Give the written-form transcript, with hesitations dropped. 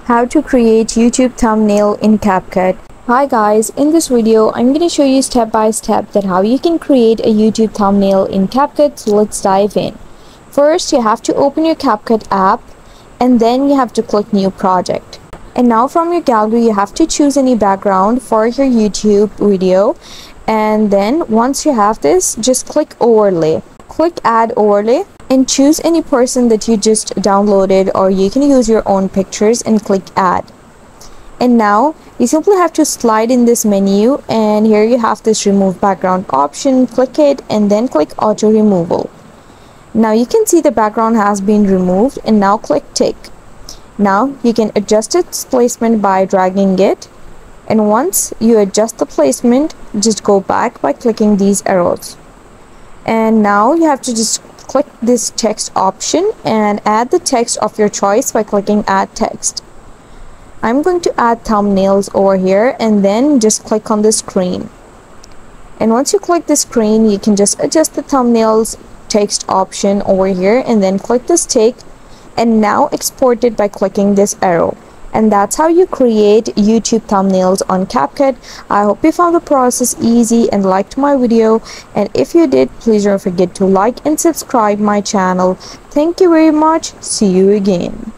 How to create YouTube thumbnail in CapCut. Hi guys, in this video I'm going to show you step by step that how you can create a YouTube thumbnail in CapCut. So let's dive in. First, you have to open your CapCut app and then you have to click new project. And now from your gallery you have to choose any background for your YouTube video, and then once you have this, just click overlay. Click add overlay and choose any person that you just downloaded, or you can use your own pictures and click add. And now you simply have to slide in this menu, and here you have this remove background option. Click it and then click auto removal. Now you can see the background has been removed, and now click tick. Now you can adjust its placement by dragging it, and once you adjust the placement, just go back by clicking these arrows. And now you have to just click this text option and add the text of your choice by clicking add text. I'm going to add thumbnails over here, and then just click on the screen. And once you click the screen, you can just adjust the thumbnails text option over here and then click this tick, and now export it by clicking this arrow. And that's how you create YouTube thumbnails on CapCut. I hope you found the process easy and liked my video, and if you did, please don't forget to like and subscribe my channel. Thank you very much. See you again.